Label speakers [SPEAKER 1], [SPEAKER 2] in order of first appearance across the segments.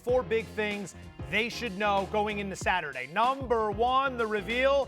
[SPEAKER 1] 4 big things they should know going into Saturday. Number 1, the reveal.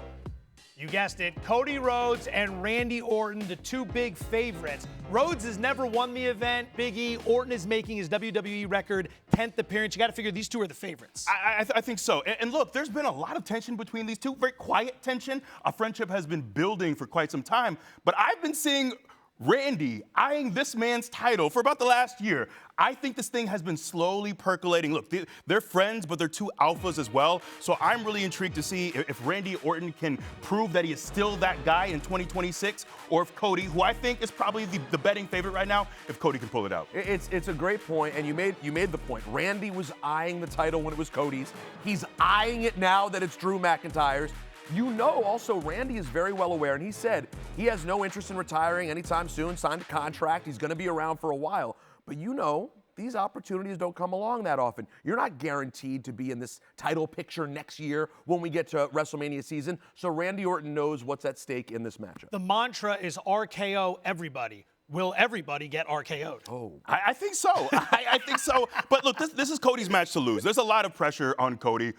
[SPEAKER 1] You guessed it, Cody Rhodes and Randy Orton, the 2 big favorites. Rhodes has never won the event. Big E, Orton is making his WWE record 10th appearance. You got to figure these 2 are the favorites.
[SPEAKER 2] I think so. And look, there's been a lot of tension between these 2, very quiet tension. A friendship has been building for quite some time. But I've been seeing Randy eyeing this man's title for about the last year. I think this thing has been slowly percolating. Look, they're friends, but they're 2 alphas as well. So I'm really intrigued to see if Randy Orton can prove that he is still that guy in 2026, or if Cody, who I think is probably the betting favorite right now, if Cody can pull it out.
[SPEAKER 3] It's a great point, and you made the point. Randy was eyeing the title when it was Cody's. He's eyeing it now that it's Drew McIntyre's. You know, also, Randy is very well aware, and he said he has no interest in retiring anytime soon, signed a contract, he's going to be around for a while. But you know, these opportunities don't come along that often. You're not guaranteed to be in this title picture next year when we get to WrestleMania season, so Randy Orton knows what's at stake in this matchup.
[SPEAKER 1] The mantra is RKO everybody. Will everybody get RKO'd?
[SPEAKER 3] Oh,
[SPEAKER 2] I think so. I think so. But look, this is Cody's match to lose. There's a lot of pressure on Cody.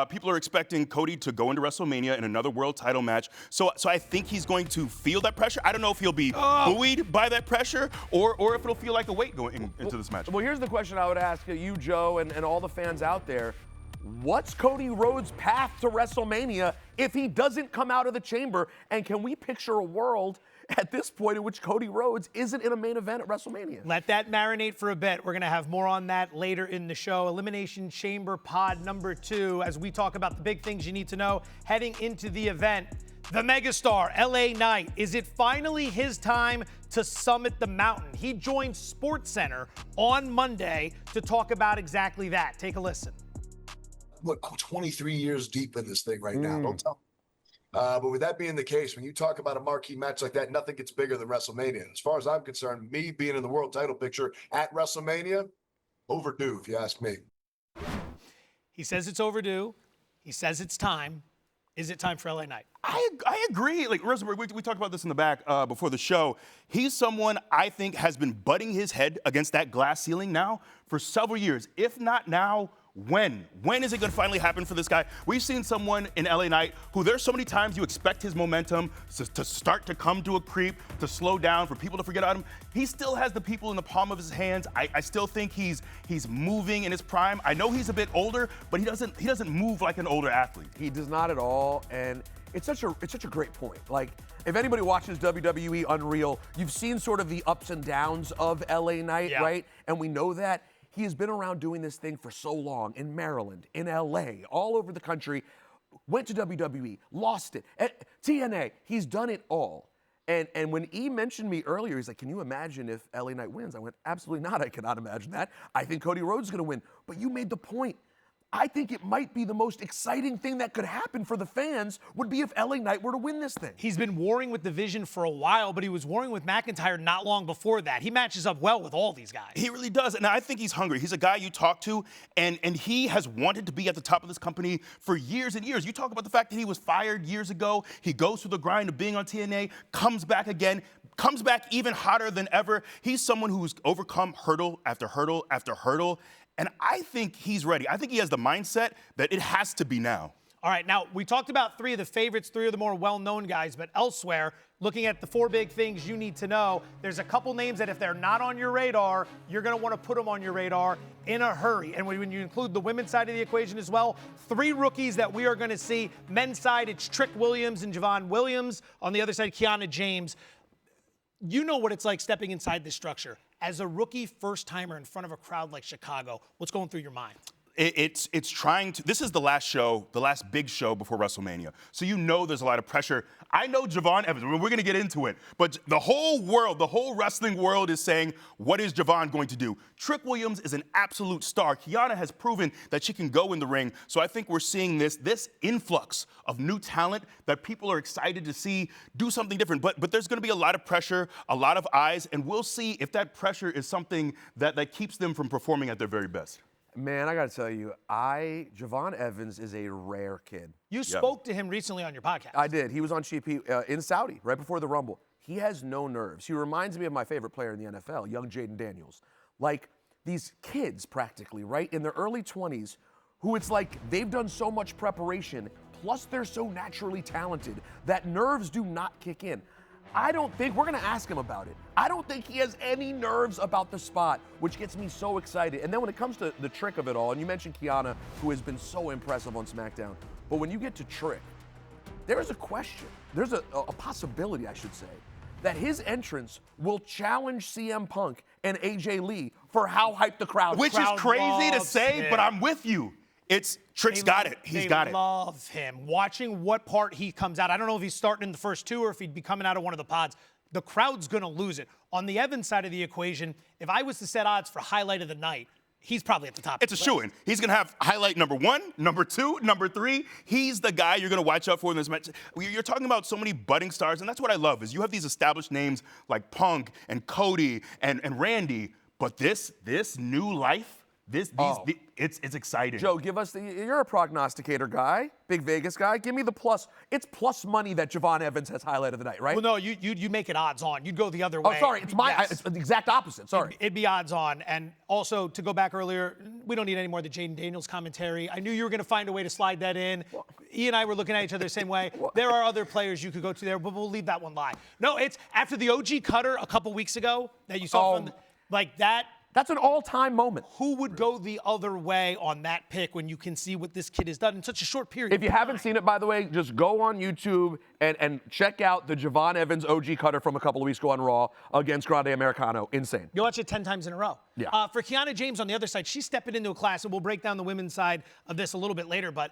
[SPEAKER 2] People are expecting Cody to go into WrestleMania in another world title match. So I think he's going to feel that pressure. I don't know if he'll be buoyed by that pressure or if it'll feel like a weight going into this match.
[SPEAKER 3] Well, here's the question I would ask you, Joe, and all the fans out there. What's Cody Rhodes' path to WrestleMania if he doesn't come out of the chamber? And can we picture a world at this point in which Cody Rhodes isn't in a main event at WrestleMania?
[SPEAKER 1] Let that marinate for a bit. We're going to have more on that later in the show. Elimination Chamber pod number 2, as we talk about the big things you need to know heading into the event. The megastar, LA Knight. Is it finally his time to summit the mountain? He joined SportsCenter on Monday to talk about exactly that. Take a listen.
[SPEAKER 4] Look, I'm 23 years deep in this thing right now. Don't tell me. But with that being the case, when you talk about a marquee match like that, nothing gets bigger than WrestleMania. As far as I'm concerned, me being in the world title picture at WrestleMania, overdue, if you ask me.
[SPEAKER 1] He says it's overdue. He says it's time. Is it time for LA Knight?
[SPEAKER 2] I agree. Like, Rosenberg, we talked about this in the back before the show. He's someone I think has been butting his head against that glass ceiling now for several years. If not now, when? When is it going to finally happen for this guy? We've seen someone in LA Knight who there's so many times you expect his momentum to start to come to a creep, to slow down, for people to forget about him. He still has the people in the palm of his hands. I still think he's moving in his prime. I know he's a bit older, but he doesn't move like an older athlete.
[SPEAKER 3] He does not at all, and it's such a great point. Like, if anybody watches WWE Unreal, you've seen sort of the ups and downs of LA Knight, right? And we know that. He has been around doing this thing for so long in Maryland, in LA, all over the country, went to WWE, lost it, at TNA, he's done it all. And when E mentioned me earlier, he's like, can you imagine if LA Knight wins? I went, absolutely not, I cannot imagine that. I think Cody Rhodes is gonna win. But you made the point. I think it might be the most exciting thing that could happen for the fans would be if LA Knight were to win this thing.
[SPEAKER 1] He's been warring with the Vision for a while, but he was warring with McIntyre not long before that. He matches up well with all these guys.
[SPEAKER 2] He really does, and I think he's hungry. He's a guy you talk to, and he has wanted to be at the top of this company for years and years. You talk about the fact that he was fired years ago. He goes through the grind of being on TNA, comes back again, comes back even hotter than ever. He's someone who's overcome hurdle after hurdle after hurdle. And I think he's ready. I think he has the mindset that it has to be now.
[SPEAKER 1] All right, now we talked about 3 of the favorites, 3 of the more well-known guys, but elsewhere, looking at the 4 big things you need to know, there's a couple names that if they're not on your radar, you're going to want to put them on your radar in a hurry. And when you include the women's side of the equation as well, 3 rookies that we are going to see. Men's side, it's Trick Williams and Javon Williams. On the other side, Kiana James. You know what it's like stepping inside this structure. As a rookie first-timer in front of a crowd like Chicago, what's going through your mind?
[SPEAKER 2] It's trying to, this is the last show, the last big show before WrestleMania. So you know there's a lot of pressure. I know Javon Evans, we're going to get into it, but the whole world, the whole wrestling world is saying, what is Javon going to do? Trick Williams is an absolute star. Kiana has proven that she can go in the ring. So I think we're seeing this influx of new talent that people are excited to see do something different. But there's going to be a lot of pressure, a lot of eyes, and we'll see if that pressure is something that keeps them from performing at their very best.
[SPEAKER 3] Man, I got to tell you, Javon Evans is a rare kid.
[SPEAKER 1] You spoke to him recently on your podcast.
[SPEAKER 3] I did. He was on GP in Saudi right before the Rumble. He has no nerves. He reminds me of my favorite player in the NFL, young Jaden Daniels. Like, these kids practically, right, in their early 20s, who it's like they've done so much preparation, plus they're so naturally talented that nerves do not kick in. I don't think, we're gonna ask him about it. I don't think he has any nerves about the spot, which gets me so excited. And then when it comes to the Trick of it all, and you mentioned Kiana, who has been so impressive on SmackDown, but when you get to Trick, there's a question, there's a possibility, I should say, that his entrance will challenge CM Punk and AJ Lee for how hyped the crowd is.
[SPEAKER 2] Which is crazy to say, but I'm with you. Trick's got it. He's got it.
[SPEAKER 1] They love him. Watching what part he comes out. I don't know if he's starting in the first two or if he'd be coming out of one of the pods. The crowd's going to lose it. On the Evans side of the equation, if I was to set odds for highlight of the night, he's probably at the top.
[SPEAKER 2] It's a shoo-in. He's going to have highlight number 1, number 2, number 3. He's the guy you're going to watch out for in this match. You're talking about so many budding stars, and that's what I love, is you have these established names like Punk and Cody and Randy, but this new life, it's exciting.
[SPEAKER 3] Joe, give us you're a prognosticator guy, big Vegas guy. Give me the plus. It's plus money that Javon Evans has highlight of the night, right?
[SPEAKER 1] Well, no, you make it odds on. You'd go the other way.
[SPEAKER 3] Oh, sorry, it's the exact opposite. Sorry.
[SPEAKER 1] It'd be odds on. And also, to go back earlier, we don't need any more of the Jaden Daniels commentary. I knew you were going to find a way to slide that in. E and I were looking at each other the same way. There are other players you could go to there, but we'll leave that one lie. No, it's after the OG cutter a couple weeks ago that you saw from like that.
[SPEAKER 3] That's an all-time moment.
[SPEAKER 1] Who would go the other way on that pick when you can see what this kid has done in such a short period?
[SPEAKER 3] If you haven't seen it, by the way, just go on YouTube and check out the Javon Evans OG cutter from a couple of weeks ago on Raw against Grande Americano. Insane.
[SPEAKER 1] You watch it 10 times in a row.
[SPEAKER 3] Yeah.
[SPEAKER 1] For Kiana James on the other side, she's stepping into a class, and we'll break down the women's side of this a little bit later, but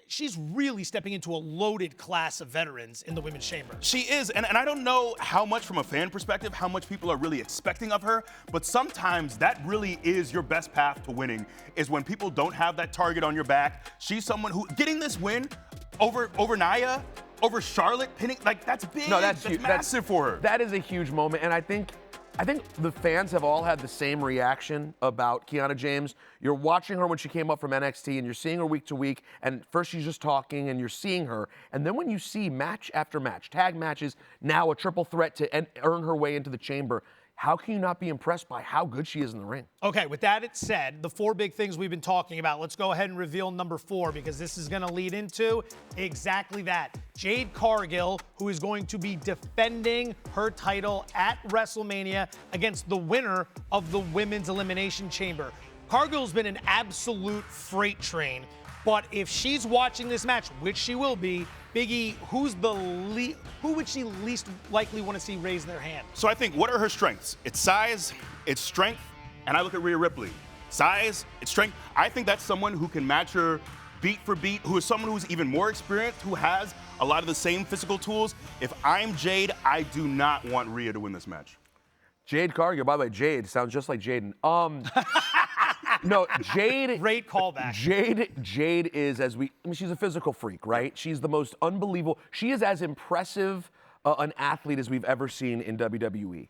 [SPEAKER 1] she's really stepping into a loaded class of veterans in the women's chamber.
[SPEAKER 2] She is, and I don't know how much from a fan perspective, how much people are really expecting of her, but sometimes that really is your best path to winning, is when people don't have that target on your back. She's someone who, getting this win over Nia, over Charlotte, pinning, like that's big,
[SPEAKER 3] no,
[SPEAKER 2] that's
[SPEAKER 3] huge.
[SPEAKER 2] massive for her.
[SPEAKER 3] That is a huge moment, and I think the fans have all had the same reaction about Kiana James. You're watching her when she came up from NXT, and you're seeing her week to week, and first she's just talking, and you're seeing her. And then when you see match after match, tag matches, now a triple threat to earn her way into the chamber, how can you not be impressed by how good she is in the ring?
[SPEAKER 1] Okay, with that said, the 4 big things we've been talking about, let's go ahead and reveal number 4, because this is going to lead into exactly that. Jade Cargill, who is going to be defending her title at WrestleMania against the winner of the Women's Elimination Chamber. Cargill's been an absolute freight train, but if she's watching this match, which she will be, Biggie, who would she least likely want to see raise their hand?
[SPEAKER 2] So I think, what are her strengths? It's size, it's strength, and I look at Rhea Ripley. Size, it's strength. I think that's someone who can match her beat for beat, who is someone who's even more experienced, who has a lot of the same physical tools. If I'm Jade, I do not want Rhea to win this match.
[SPEAKER 3] Jade Cargill, by the way, Jade sounds just like Jaden. No, Jade.
[SPEAKER 1] Great callback.
[SPEAKER 3] Jade is, she's a physical freak, right? She's the most unbelievable. She is as impressive an athlete as we've ever seen in WWE.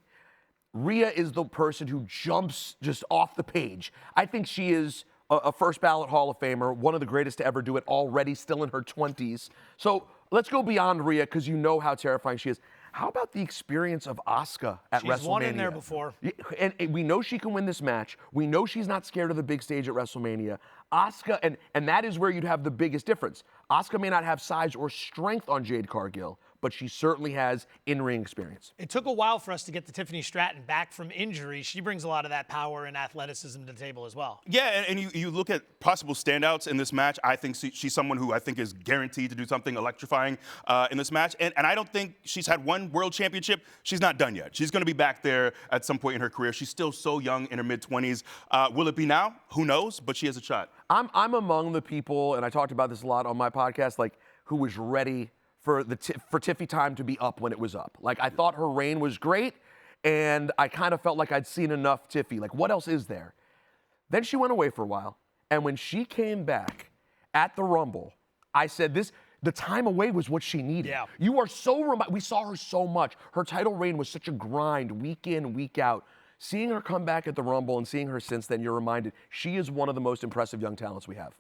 [SPEAKER 3] Rhea is the person who jumps just off the page. I think she is a first ballot Hall of Famer, one of the greatest to ever do it, already still in her 20s. So let's go beyond Rhea, because you know how terrifying she is. How about the experience of Asuka at WrestleMania?
[SPEAKER 1] She's won in there before.
[SPEAKER 3] And we know she can win this match. We know she's not scared of the big stage at WrestleMania. Asuka, and that is where you'd have the biggest difference. Asuka may not have size or strength on Jade Cargill, but she certainly has in-ring experience.
[SPEAKER 1] It took a while for us to get to Tiffany Stratton back from injury. She brings a lot of that power and athleticism to the table as well.
[SPEAKER 2] Yeah, and you look at possible standouts in this match. I think she's someone who I think is guaranteed to do something electrifying in this match. And I don't think she's had one world championship. She's not done yet. She's going to be back there at some point in her career. She's still so young, in her mid-20s. Will it be now? Who knows? But she has a shot.
[SPEAKER 3] I'm among the people, and I talked about this a lot on my podcast, like, who was ready for Tiffy time to be up when it was up. Like, I thought her reign was great, and I kind of felt like I'd seen enough Tiffy. Like, what else is there? Then she went away for a while, and when she came back at the Rumble, I said the time away was what she needed.
[SPEAKER 1] Yeah.
[SPEAKER 3] You are so we saw her so much. Her title reign was such a grind, week in, week out. Seeing her come back at the Rumble and seeing her since then, you're reminded she is one of the most impressive young talents we have.